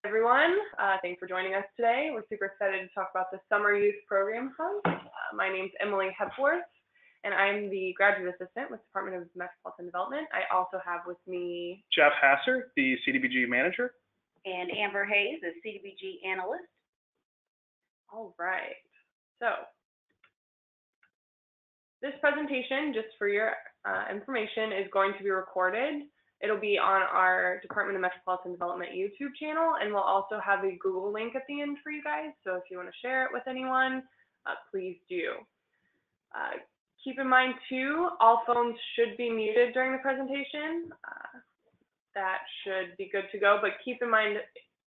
Everyone. Thanks for joining us today. We're super excited to talk about the Summer Youth Program Fund. My name's Emily Hepworth, and I'm the Graduate Assistant with the Department of Metropolitan Development. I also have with me Jeff Hasser, the CDBG Manager. And Amber Hayes, the CDBG Analyst. All right. So this presentation, just for your information, is going to be recorded. It'll be on our Department of Metropolitan Development YouTube channel, and we'll also have a Google link at the end for you guys. So if you want to share it with anyone, please do. Keep in mind too, all phones should be muted during the presentation. That should be good to go, but keep in mind,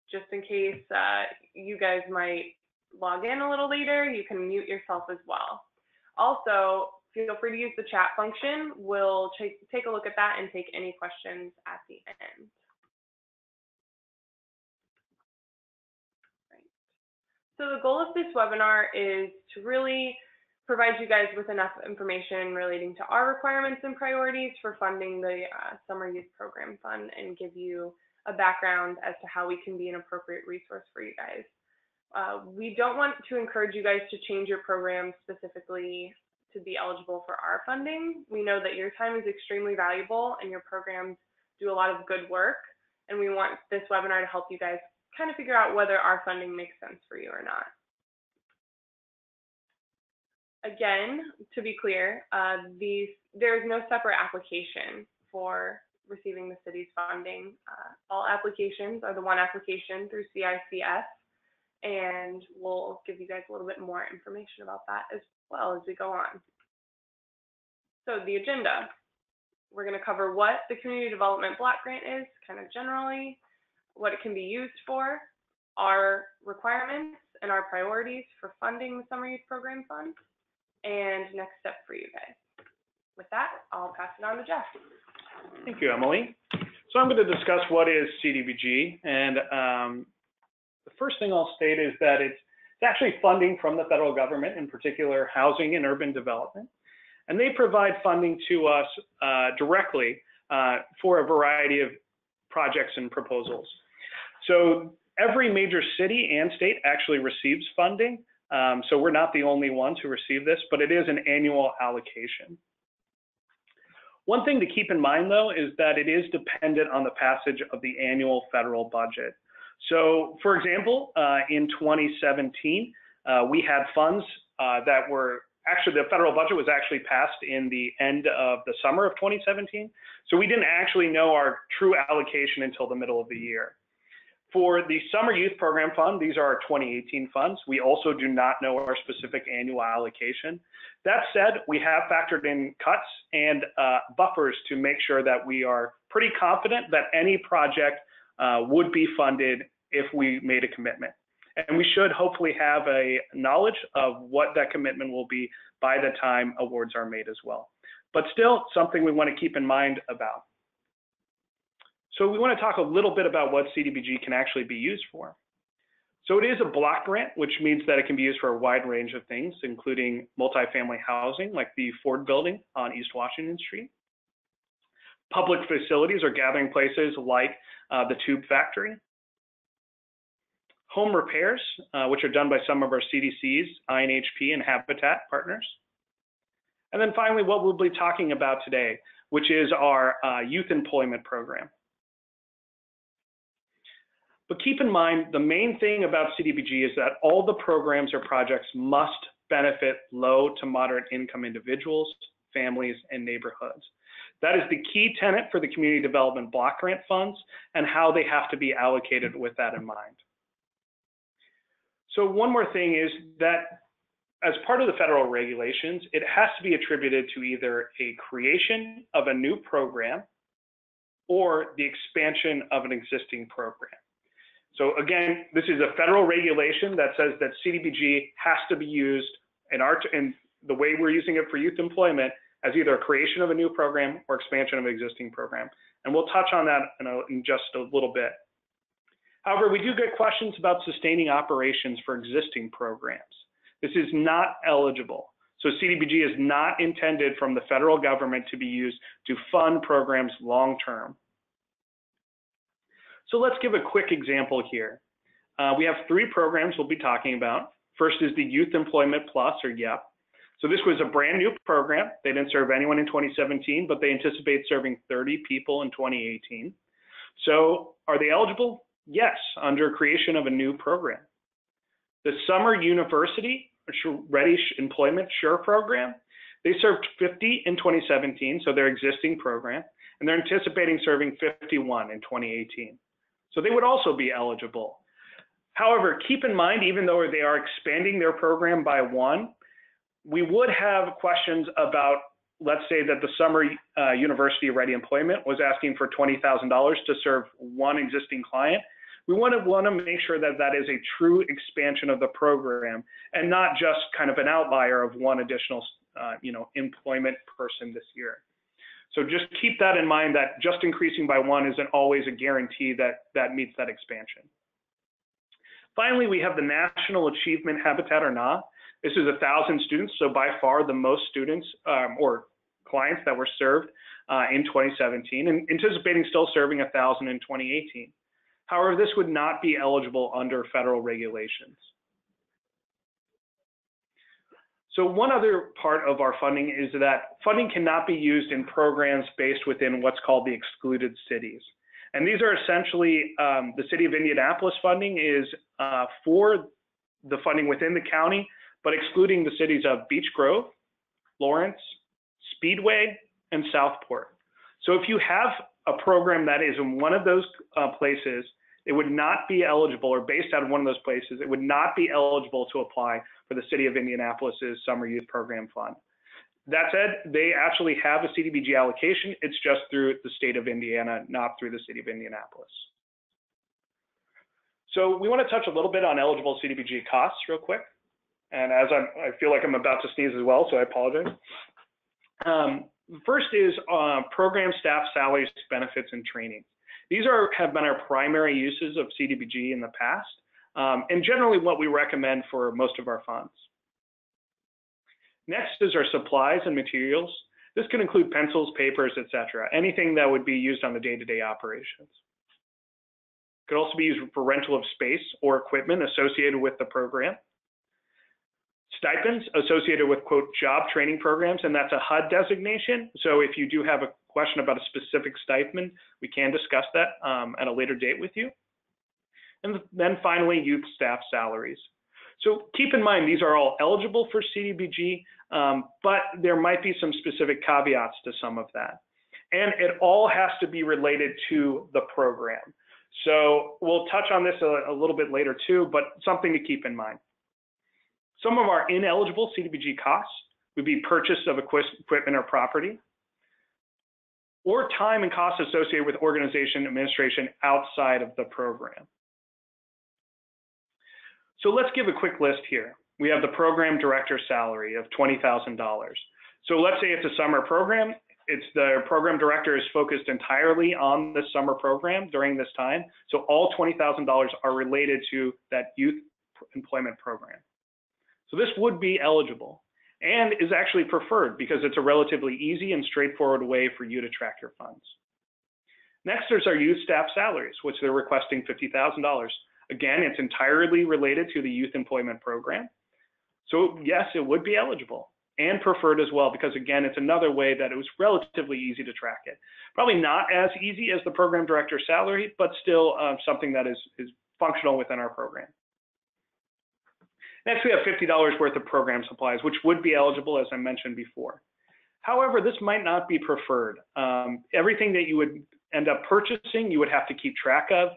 just in case you guys might log in a little later, you can mute yourself as well. Also, feel free to use the chat function. We'll take a look at that and take any questions at the end. Right. So the goal of this webinar is to really provide you guys with enough information relating to our requirements and priorities for funding the Summer Youth Program Fund and give you a background as to how we can be an appropriate resource for you guys. We don't want to encourage you guys to change your program specifically to be eligible for our funding. We know that your time is extremely valuable and your programs do a lot of good work, and we want this webinar to help you guys kind of figure out whether our funding makes sense for you or not. Again, to be clear, there is no separate application for receiving the city's funding. All applications are the one application through CICS, and we'll give you guys a little bit more information about that as well as we go on. So the agenda, we're going to cover what the Community Development Block Grant is, kind of generally, what it can be used for, our requirements and our priorities for funding the Summer Youth Program Fund, and next step for you guys. With that, I'll pass it on to Jeff. Thank you, Emily. So I'm going to discuss what is CDBG, and the first thing I'll state is that it's actually funding from the federal government, in particular housing and urban development, and they provide funding to us directly for a variety of projects and proposals. So every major city and state actually receives funding. So we're not the only ones who receive this, but it is an annual allocation. One thing to keep in mind, though, is that it is dependent on the passage of the annual federal budget. So, for example, in 2017, we had funds that were actually, the federal budget was actually passed in the end of the summer of 2017. So we didn't actually know our true allocation until the middle of the year. For the Summer Youth Program Fund, these are our 2018 funds. We also do not know our specific annual allocation. That said, we have factored in cuts and buffers to make sure that we are pretty confident that any project would be funded if we made a commitment. And we should hopefully have a knowledge of what that commitment will be by the time awards are made as well. But still, something we want to keep in mind about. So we want to talk a little bit about what CDBG can actually be used for. So it is a block grant, which means that it can be used for a wide range of things, including multifamily housing, like the Ford building on East Washington Street. Public facilities or gathering places like the Tube Factory. Home repairs, which are done by some of our CDCs, INHP, and Habitat partners. And then finally, what we'll be talking about today, which is our youth employment program. But keep in mind, the main thing about CDBG is that all the programs or projects must benefit low to moderate income individuals, families, and neighborhoods. That is the key tenet for the Community Development Block Grant funds and how they have to be allocated with that in mind. So one more thing is that as part of the federal regulations, it has to be attributed to either a creation of a new program or the expansion of an existing program. So again, this is a federal regulation that says that CDBG has to be used in the way we're using it for youth employment as either a creation of a new program or expansion of an existing program. And we'll touch on that in just a little bit. However, we do get questions about sustaining operations for existing programs. This is not eligible. So CDBG is not intended from the federal government to be used to fund programs long-term. So let's give a quick example here. we have 3 programs we'll be talking about. First is the Youth Employment Plus, or YEP. So this was a brand new program. They didn't serve anyone in 2017, but they anticipate serving 30 people in 2018. So are they eligible? Yes, under creation of a new program. The Summer University Ready Employment SURE program, they served 50 in 2017, so their existing program, and they're anticipating serving 51 in 2018. So they would also be eligible. However, keep in mind, even though they are expanding their program by 1, we would have questions about, let's say that the Summer University Ready Employment was asking for $20,000 to serve 1 existing client. We want to make sure that that is a true expansion of the program and not just kind of an outlier of 1 additional employment person this year. So just keep that in mind, that just increasing by 1 isn't always a guarantee that that meets that expansion. Finally, we have the National Achievement Habitat, or NAH. This is 1,000 students, so by far the most students or clients that were served in 2017, and anticipating still serving 1,000 in 2018. However, this would not be eligible under federal regulations. So one other part of our funding is that funding cannot be used in programs based within what's called the excluded cities. And these are essentially, the City of Indianapolis funding is for the funding within the county, but excluding the cities of Beech Grove, Lawrence, Speedway, and Southport. So if you have a program that is in one of those places, it would not be eligible, or based out of one of those places, it would not be eligible to apply for the City of Indianapolis's Summer Youth Program Fund. That said, they actually have a CDBG allocation. It's just through the state of Indiana, not through the City of Indianapolis. So we want to touch a little bit on eligible CDBG costs real quick. And as I feel like I'm about to sneeze as well, so I apologize. First is program staff salaries, benefits, and training. These have been our primary uses of CDBG in the past, and generally what we recommend for most of our funds. Next is our supplies and materials. This can include pencils, papers, etc., anything that would be used on the day-to-day operations. It could also be used for rental of space or equipment associated with the program. Stipends associated with, quote, job training programs, and that's a HUD designation. So if you do have a question about a specific stipend, we can discuss that at a later date with you. And then finally, youth staff salaries. So keep in mind, these are all eligible for CDBG, but there might be some specific caveats to some of that. And it all has to be related to the program. So we'll touch on this a little bit later too, but something to keep in mind. Some of our ineligible CDBG costs would be purchase of equipment or property, or time and costs associated with organization administration outside of the program. So let's give a quick list here. We have the program director salary of $20,000. So let's say it's a summer program. The program director is focused entirely on the summer program during this time. So all $20,000 are related to that youth employment program. So this would be eligible and is actually preferred because it's a relatively easy and straightforward way for you to track your funds. Next, there's our youth staff salaries, which they're requesting $50,000. Again, it's entirely related to the youth employment program. So yes, it would be eligible and preferred as well, because again, it's another way that it was relatively easy to track it. Probably not as easy as the program director's salary, but still something that is functional within our program. Next, we have $50 worth of program supplies, which would be eligible, as I mentioned before. However, this might not be preferred. Everything that you would end up purchasing, you would have to keep track of.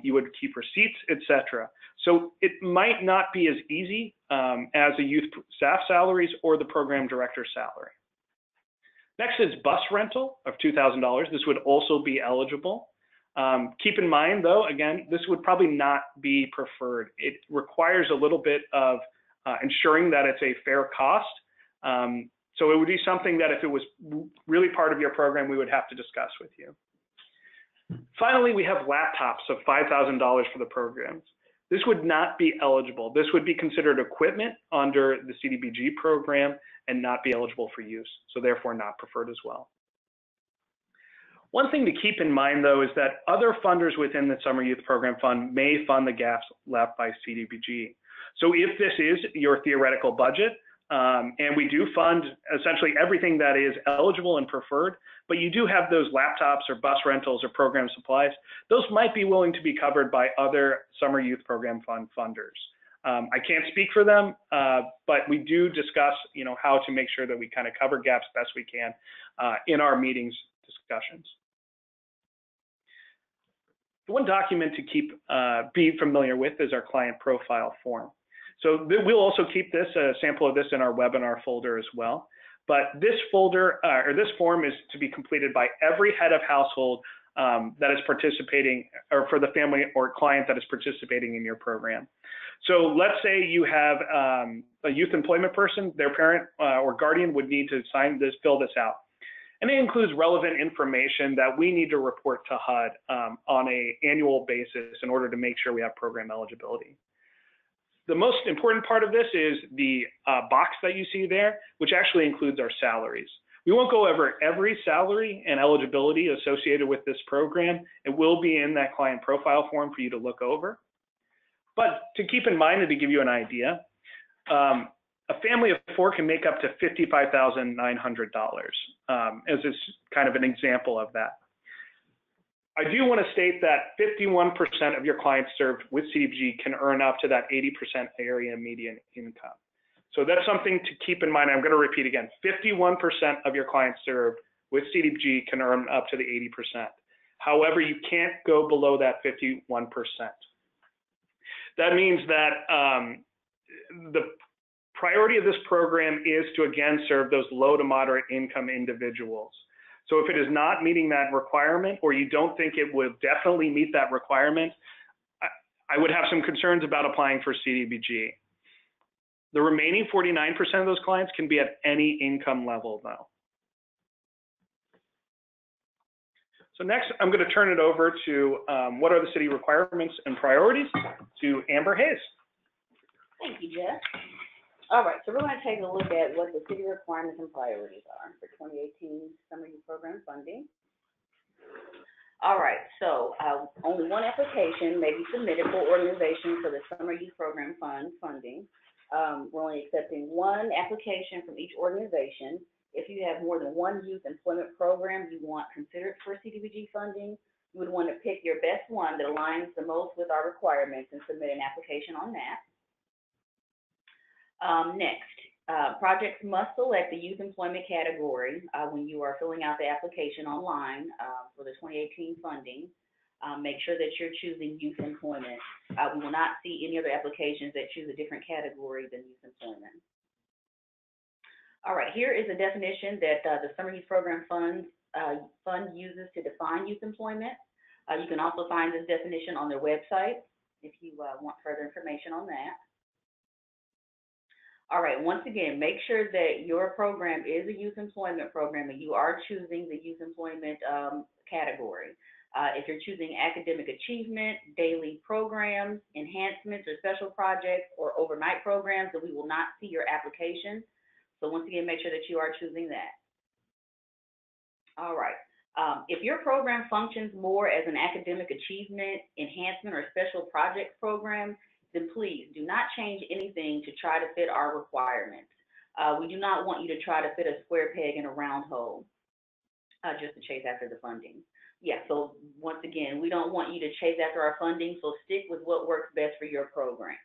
You would keep receipts, etc. So it might not be as easy as a youth staff salaries or the program director salary. Next is bus rental of $2,000. This would also be eligible. Keep in mind, though, again, this would probably not be preferred. It requires a little bit of ensuring that it's a fair cost. So it would be something that if it was really part of your program, we would have to discuss with you. Finally, we have laptops of $5,000 for the programs. This would not be eligible. This would be considered equipment under the CDBG program and not be eligible for use, so therefore not preferred as well. One thing to keep in mind, though, is that other funders within the Summer Youth Program Fund may fund the gaps left by CDBG. So if this is your theoretical budget, and we do fund essentially everything that is eligible and preferred, but you do have those laptops or bus rentals or program supplies, those might be willing to be covered by other Summer Youth Program Fund funders. I can't speak for them, but we do discuss, how to make sure that we kind of cover gaps best we can in our meetings discussions. The one document to be familiar with is our client profile form. So we'll also keep this, a sample of this in our webinar folder as well. But this folder, or this form is to be completed by every head of household that is participating, or for the family or client that is participating in your program. So let's say you have a youth employment person, their parent or guardian would need to fill this out. And it includes relevant information that we need to report to HUD on an annual basis in order to make sure we have program eligibility. The most important part of this is the box that you see there, which actually includes our salaries. We won't go over every salary and eligibility associated with this program. It will be in that client profile form for you to look over. But to keep in mind and to give you an idea, a family of 4 can make up to $55,900 as is kind of an example of that. I do want to state that 51% of your clients served with CDBG can earn up to that 80% area median income. So that's something to keep in mind. I'm going to repeat again, 51% of your clients served with CDBG can earn up to the 80%. However, you can't go below that 51%. That means that the priority of this program is to, again, serve those low to moderate income individuals. So if it is not meeting that requirement, or you don't think it will definitely meet that requirement, I would have some concerns about applying for CDBG. The remaining 49% of those clients can be at any income level, though. So next, I'm going to turn it over to what are the city requirements and priorities to Amber Hayes. Thank you, Jeff. All right, so we're going to take a look at what the city requirements and priorities are for 2018 Summer Youth Program funding. All right, so only one application may be submitted for organization for the Summer Youth Program Fund funding. We're only accepting one application from each organization. If you have more than one youth employment program you want considered for CDBG funding, you would want to pick your best one that aligns the most with our requirements and submit an application on that. Next, projects must select the youth employment category when you are filling out the application online for the 2018 funding. Make sure that you're choosing youth employment. We will not see any other applications that choose a different category than youth employment. All right, here is a definition that the Summer Youth Program Fund uses to define youth employment. You can also find this definition on their website if you want further information on that. All right, once again, make sure that your program is a youth employment program and you are choosing the youth employment category. If you're choosing academic achievement, daily programs, enhancements or special projects or overnight programs, then we will not see your application. So once again, make sure that you are choosing that. All right. If your program functions more as an academic achievement, enhancement, or special projects program, then please do not change anything to try to fit our requirements. We do not want you to try to fit a square peg in a round hole just to chase after the funding. Yeah, so once again, we don't want you to chase after our funding, so stick with what works best for your program.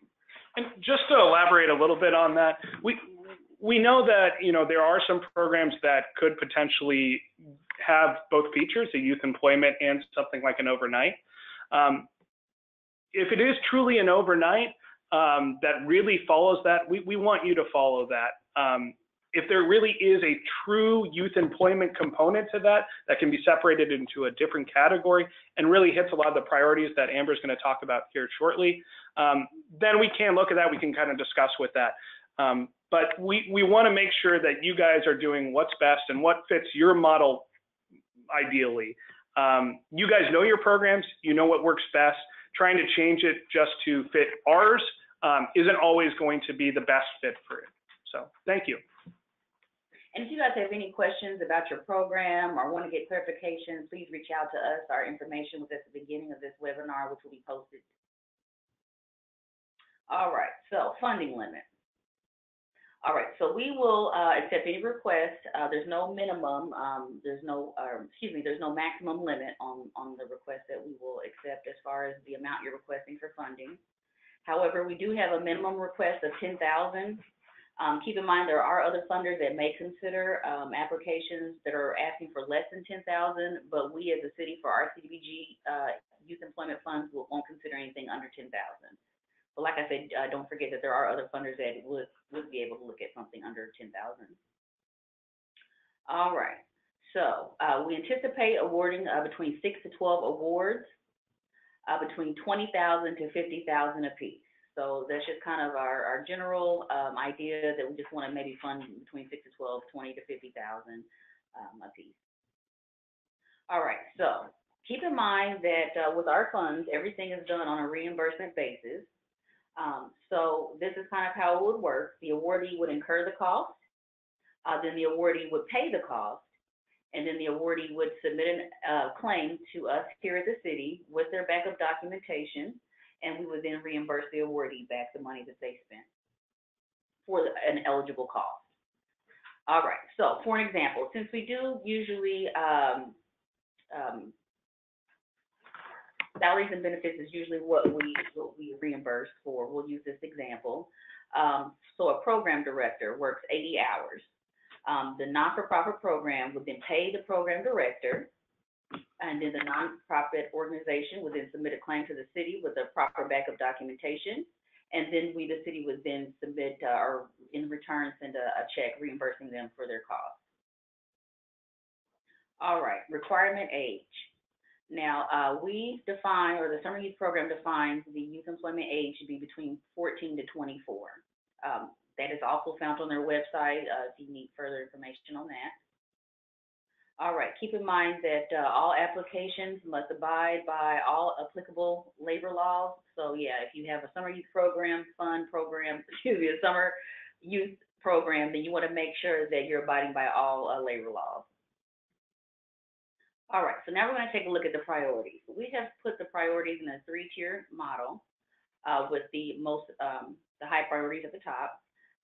And just to elaborate a little bit on that, we know that there are some programs that could potentially have both features, a youth employment and something like an overnight. If it is truly an overnight that really follows that, we want you to follow that. If there really is a true youth employment component to that can be separated into a different category and really hits a lot of the priorities that Amber's going to talk about here shortly, then we can look at that. We can kind of discuss with that. But we want to make sure that you guys are doing what's best and what fits your model ideally. You guys know your programs, you know what works best. Trying to change it just to fit ours isn't always going to be the best fit for it. So thank you. And if you guys have any questions about your program or want to get clarification, please reach out to us. Our information was at the beginning of this webinar, which will be posted. All right, so funding limit. All right, so we will accept any request. There's no minimum, there's no maximum limit on the request that we will accept as far as the amount you're requesting for funding. However, we do have a minimum request of $10,000. Keep in mind there are other funders that may consider applications that are asking for less than $10,000, but we as a city for our CDBG youth employment funds won't consider anything under $10,000. But like I said, don't forget that there are other funders that would be able to look at something under $10,000. All right, so we anticipate awarding between 6 to 12 awards, between $20,000 to $50,000 apiece. So that's just kind of our general idea that we just want to maybe fund between 6 to 12, 20 to 50,000 apiece. All right, so keep in mind that with our funds, everything is done on a reimbursement basis. So this is kind of how it would work. The awardee would incur the cost, then the awardee would pay the cost, and then the awardee would submit a claim to us here at the city with their backup documentation, and we would then reimburse the awardee back the money that they spent for an eligible cost. All right, so for an example, since we do usually salaries and benefits is usually what we reimburse for. We'll use this example. So a program director works 80 hours. The not-for-profit program would then pay the program director, and then the nonprofit organization would then submit a claim to the city with the proper backup documentation, and then we, the city, would then submit or in return send a check reimbursing them for their costs. All right, requirement age. Now, we define, or the Summer Youth Program defines the youth employment age to be between 14 to 24. That is also found on their website if you need further information on that. All right, keep in mind that all applications must abide by all applicable labor laws. So yeah, if you have a summer youth program, a summer youth program, then you want to make sure that you're abiding by all labor laws. All right, so now we're going to take a look at the priorities. We have put the priorities in a 3-tier model with the high priorities at the top.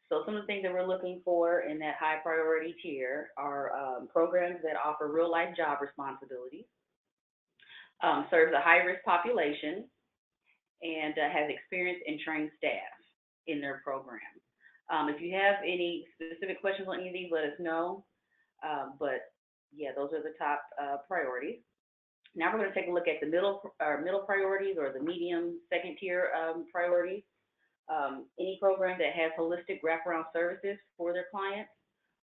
So some of the things that we're looking for in that high priority tier are programs that offer real life job responsibilities, serves a high risk population, and has experienced and trained staff in their program. If you have any specific questions on any of these, let us know. But yeah, those are the top priorities. Now we're going to take a look at the middle priorities, or the medium second tier priorities. Any program that has holistic wraparound services for their clients,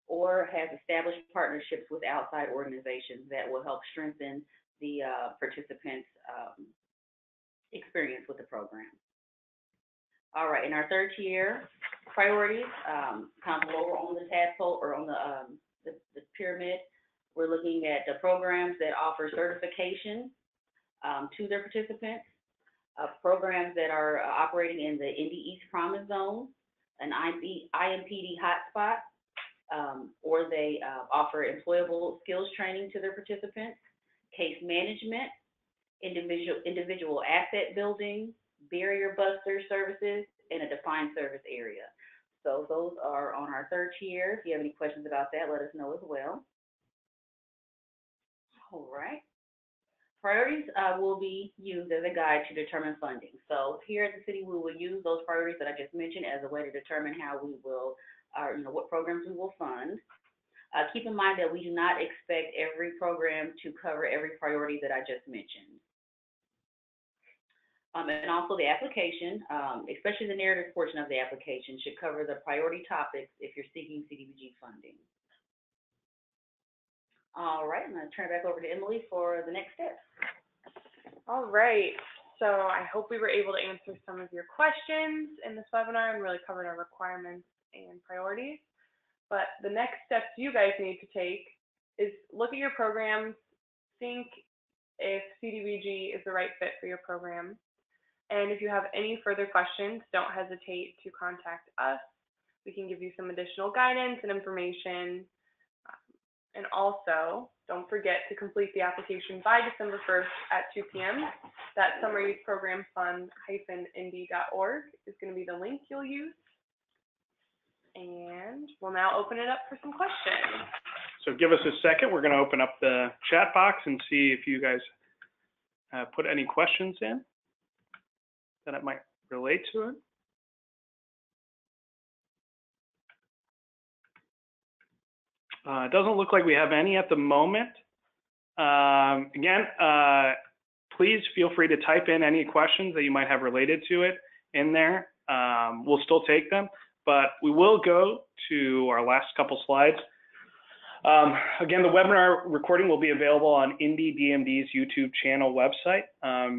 or has established partnerships with outside organizations that will help strengthen the participants' experience with the program. All right, in our third tier priorities, kind of lower on the tadpole or on the pyramid, we're looking at the programs that offer certification to their participants, programs that are operating in the Indy East Promise Zone, an IMPD hotspot, or they offer employable skills training to their participants, case management, individual asset building, barrier buster services, and a defined service area. So those are on our third tier. If you have any questions about that, let us know as well. All right. Priorities will be used as a guide to determine funding. So here at the city, we will use those priorities that I just mentioned as a way to determine how we will, what programs we will fund. Keep in mind that we do not expect every program to cover every priority that I just mentioned. And also the application, especially the narrative portion of the application, should cover the priority topics if you're seeking CDBG funding. All right, I'm going to turn it back over to Emily for the next steps. All right, so I hope we were able to answer some of your questions in this webinar and really covered our requirements and priorities. But the next steps you guys need to take is look at your programs, think if CDBG is the right fit for your program. And if you have any further questions, don't hesitate to contact us. We can give you some additional guidance and information And also, don't forget to complete the application by December 1st at 2 p.m. That Summer Youth Program Fund-indy.org is going to be the link you'll use. And we'll now open it up for some questions. So give us a second. We're going to open up the chat box and see if you guys put any questions in that it might relate to it. It doesn't look like we have any at the moment. Again, please feel free to type in any questions that you might have related to it in there. We'll still take them, but we will go to our last couple slides. Again, the webinar recording will be available on Indy DMD's YouTube channel website.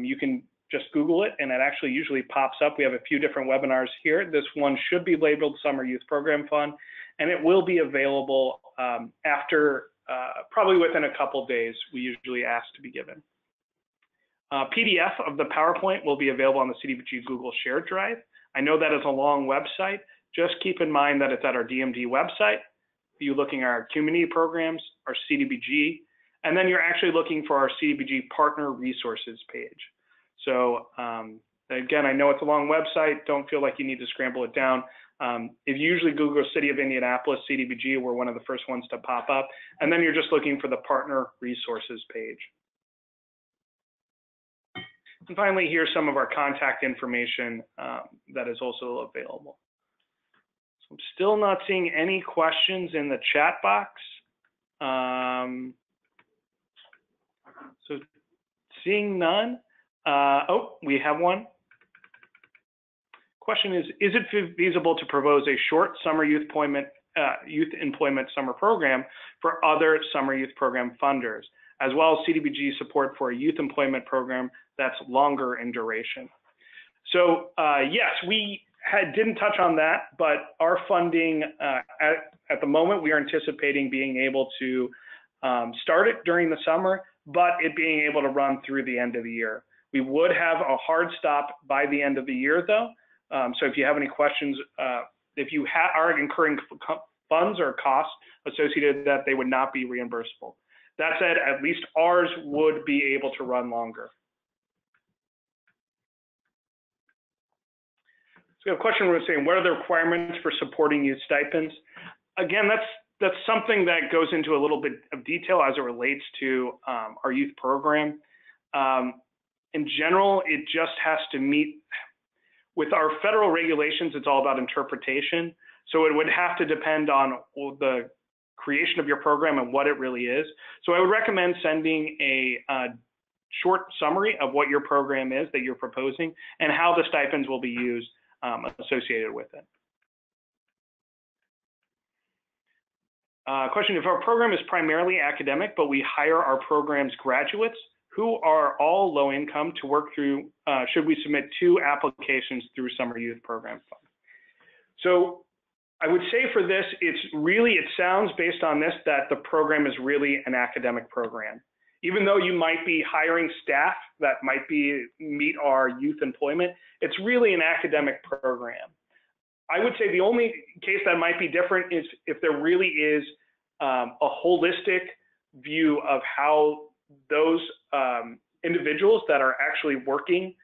You can just Google it, and it actually usually pops up. We have a few different webinars here. This one should be labeled Summer Youth Program Fund, and it will be available after, probably within a couple days, we usually ask to be given. PDF of the PowerPoint will be available on the CDBG Google Shared Drive. I know that is a long website. Just keep in mind that it's at our DMD website. You're looking at our community programs, our CDBG, and then you're actually looking for our CDBG Partner Resources page. So again, I know it's a long website. Don't feel like you need to scramble it down. If you usually Google City of Indianapolis CDBG, we're one of the first ones to pop up. And then you're just looking for the Partner Resources page. And finally, here's some of our contact information that is also available. So I'm still not seeing any questions in the chat box. So seeing none. Oh, we have one. Question is it feasible to propose a short summer youth employment summer program for other summer youth program funders, as well as CDBG support for a youth employment program that's longer in duration? So yes, we didn't touch on that, but our funding at the moment, we are anticipating being able to start it during the summer, but it being able to run through the end of the year. We would have a hard stop by the end of the year, though. So if you have any questions, if you are incurring funds or costs associated with that, they would not be reimbursable. That said, at least ours would be able to run longer. So we have a question we're saying, what are the requirements for supporting youth stipends? Again, that's something that goes into a little bit of detail as it relates to our youth program. In general, it just has to meet, with our federal regulations, it's all about interpretation. So it would have to depend on the creation of your program and what it really is. So I would recommend sending a short summary of what your program is that you're proposing and how the stipends will be used associated with it. Question, if our program is primarily academic, but we hire our program's graduates who are all low income to work through, should we submit 2 applications through Summer Youth Program Fund? So I would say for this, it sounds based on this that the program is really an academic program. Even though you might be hiring staff that might meet our youth employment, it's really an academic program. I would say the only case that might be different is if there really is a holistic view of how those individuals that are actually working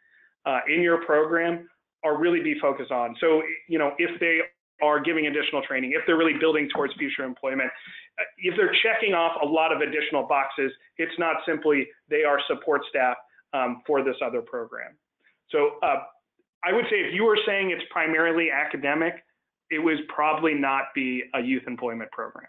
in your program are really be focused on. So, you know, if they are giving additional training, if they're really building towards future employment, if they're checking off a lot of additional boxes, it's not simply they are support staff for this other program. So I would say if you were saying it's primarily academic, it would probably not be a youth employment program.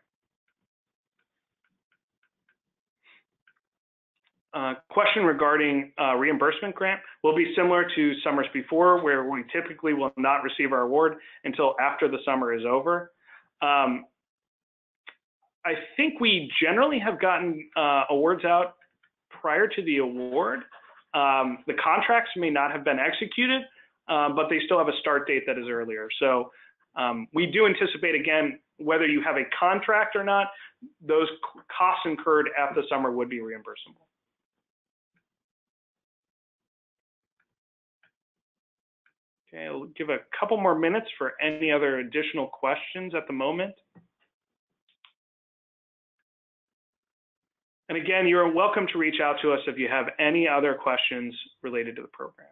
Question regarding reimbursement grant will be similar to summers before, where we typically will not receive our award until after the summer is over. I think we generally have gotten awards out prior to the award. The contracts may not have been executed, but they still have a start date that is earlier. So we do anticipate, again, whether you have a contract or not, those costs incurred after the summer would be reimbursable. Okay, I'll give a couple more minutes for any other additional questions at the moment. And again, you're welcome to reach out to us if you have any other questions related to the program.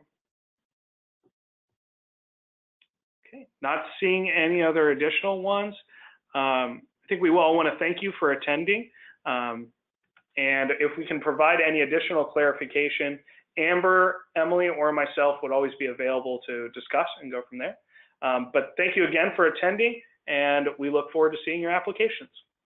Okay, not seeing any other additional ones. I think we all want to thank you for attending. And if we can provide any additional clarification, Amber, Emily, or myself would always be available to discuss and go from there. But thank you again for attending, and we look forward to seeing your applications.